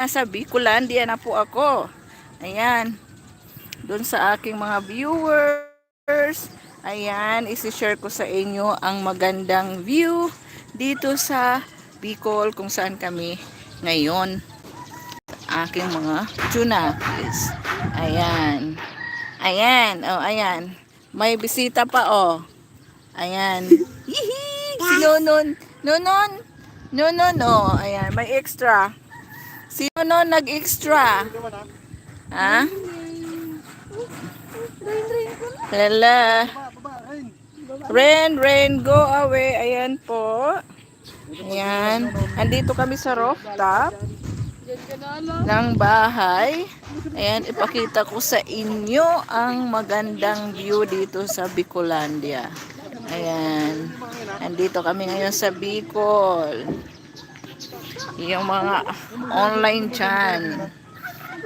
Nasa Bicolandia na po ako. Ayan. Doon sa aking mga viewers. Ayan, isi-share ko sa inyo ang magandang view dito sa Bicol kung saan kami ngayon. Aking mga tuna, please. Ayan. Ayan, oh, ayan. May bisita pa, oh. Ayan. Hihi! Si Nonon. Nonon. Nonon, oh. Ayan, may extra. Si Nonon nag-extra. Ha? Hello. Rain, rain, go away. Ayan po. Ayan. Andito kami sa rooftop ng bahay. Ayan, ipakita ko sa inyo ang magandang view dito sa Bicolandia. Ayan. Andito kami ngayon sa Bicol. Yung mga online dyan.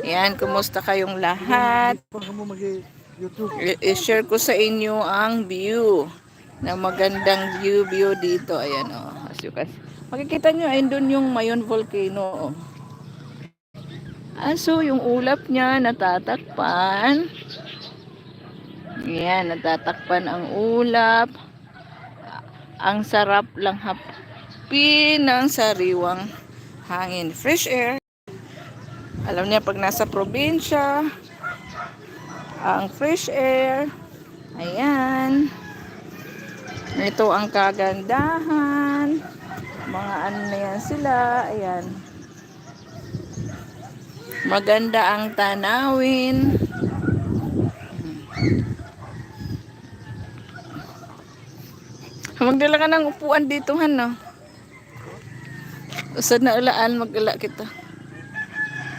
Ayan, kumusta kayong lahat? I-share ko sa inyo ang view. Na magandang view dito. Ayan, oh. As you can, makikita nyo, ayun dun yung Mayon Volcano, oh. Aso, yung ulap niya natatakpan. Ayan, natatakpan ang ulap. Ang sarap lang hapin ng sariwang hangin. Fresh air. Alam niya, pag nasa probinsya, ang fresh air. Ayan. Ito ang kagandahan. Mga ano na yan sila. Ayan. Maganda ang tanawin. Magdala ka ng upuan dito, no? Usad na ulaan, magdala kita.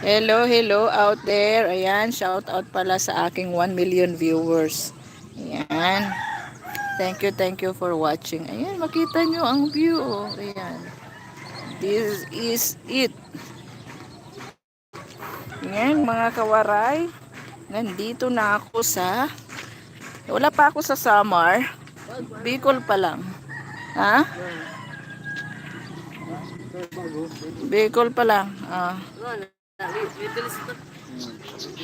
Hello, hello out there. Ayan, shout out pala sa aking 1 million viewers. Ayan. Thank you for watching. Ayan, makita nyo ang view. Ayan. This is it. Ayan, mga kawaray. Nandito na ako sa... Wala pa ako sa Samar. Bicol pa lang. Ha? Bicol pa lang.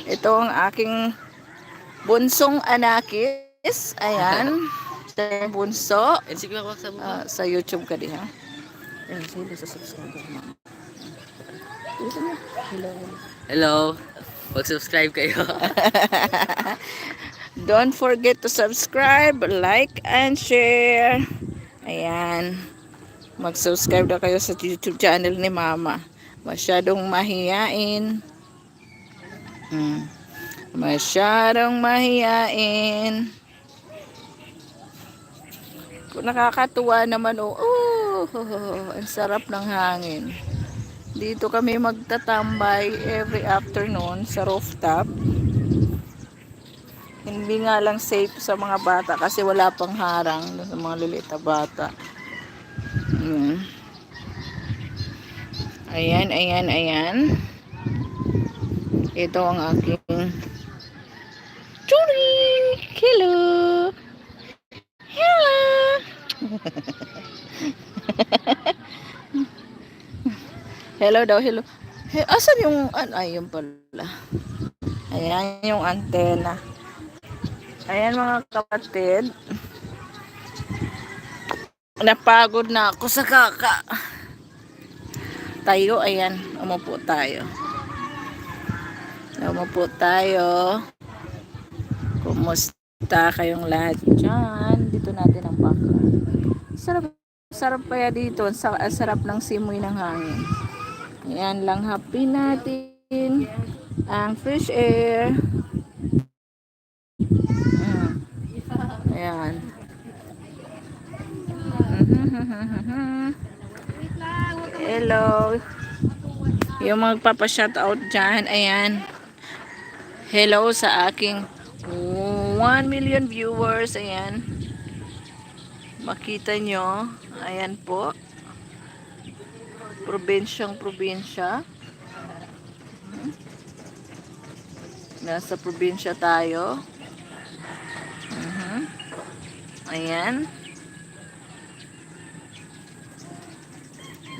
Ito ang aking bunsong anakis. Ayan. Ito yung bunso. Sa YouTube ka din, ha? Hello sa subscriber mo. Hello. Mag-subscribe kayo. Don't forget to subscribe, like, and share. Ayan. Mag-subscribe na kayo sa YouTube channel ni Mama. Masyadong mahiyain. Masyadong mahiyain. Nakakatuwa naman, oh. Ang sarap ng hangin. Dito kami magtatambay every afternoon sa rooftop. Hindi nga lang safe sa mga bata kasi wala pang harang sa mga liliit na bata. Ayan, ayan, ayan. Ito ang aking churi. Hello. Hello. Hello daw, hello. Hey, asan yung, ayun pala. Ayan yung antena. Ayan mga kapatid. Napagod na ako sa kaka. Tayo, ayan. Umupo tayo. Umupo tayo. Kumusta kayong lahat dyan? Dito natin ang background. Sarap kaya dito. Ang sarap ng simoy ng hangin. Ayan lang happy natin. Ang fresh air. Ayan. Hello. Yung magpapa-shoutout dyan. Ayan. Hello sa aking 1 million viewers. Ayan. Makita nyo. Ayan po. Probinsya. Nasa probinsya tayo. Ayan.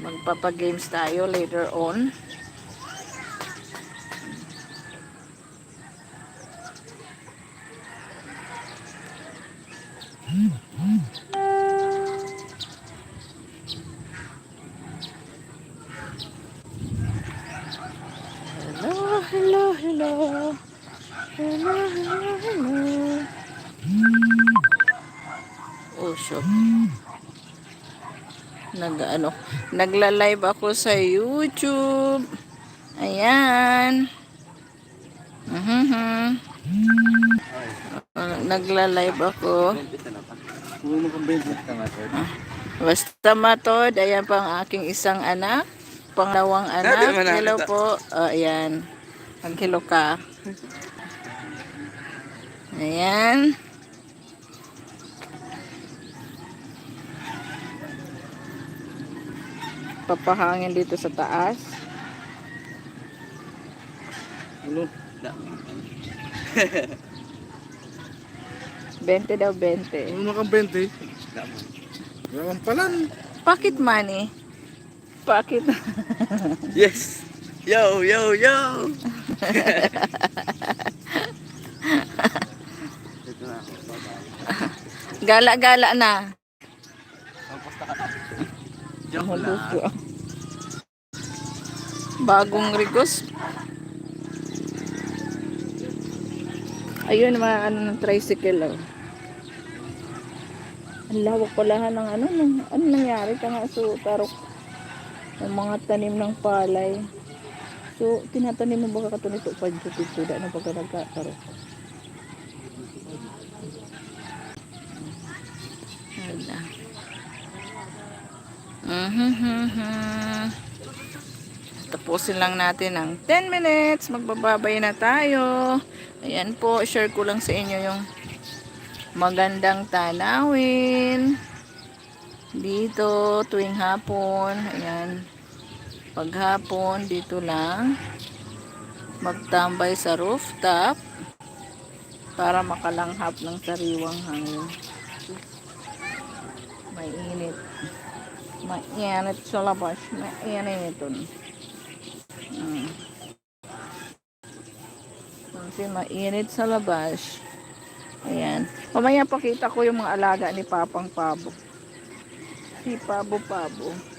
Magpapa-games tayo later on. hello. Hello, hello, hello. Oh, shoot. Nagla-live ako sa YouTube. Ayan. Mhm. Nagla-live ako. Ah, Basta matod, ayan pa ang aking isang anak. Pangalawang anak. Hello po. Ayan. Mag-hello ka. Ayan. Papahangin dito sa taas. Ano? 20 daw, 20. Ano kang 20? Walang palan. Pocket money. Pocket. Yes! Yo, yo, yo! Ito na ako. Bye-bye. Gala-gala na. Joke lang. Bagong rigos. Ayun, mga ano ng tricycle. Oh. Ang lawak pala ng ano nangyari ka nga so tarok ng mga tanim ng palay. So, tinatanim mo baka katunito pa dito na pagka nagkatarok. Wala. Tapusin lang natin ng 10 minutes. Magbababay na tayo. Ayan po, share ko lang sa inyo yung magandang tanawin dito tuwing hapon. Ayan. Paghapon, dito lang magtambay sa rooftop para makalanghap ng sariwang hangin. Mainit. Mainit sa labas. Mainit ito. Kasi mainit sa labas. Ayan. Mamaya pakita ko yung mga alaga ni Papang Pabo. Si Pabo Pabo.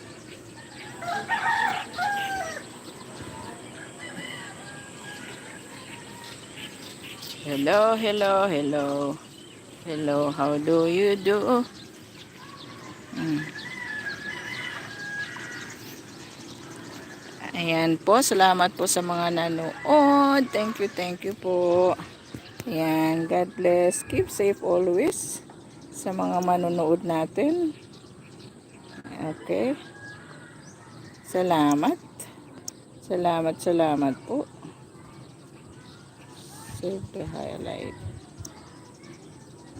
Hello, hello, hello. Hello, how do you do? Ayan po, salamat po sa mga nanood. Thank you po. Ayan, God bless. Keep safe always sa mga manonood natin. Okay. Salamat. Salamat po. Save the highlight.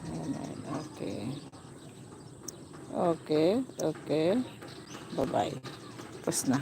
Ayan, okay. Okay. Bye-bye. Tapos na.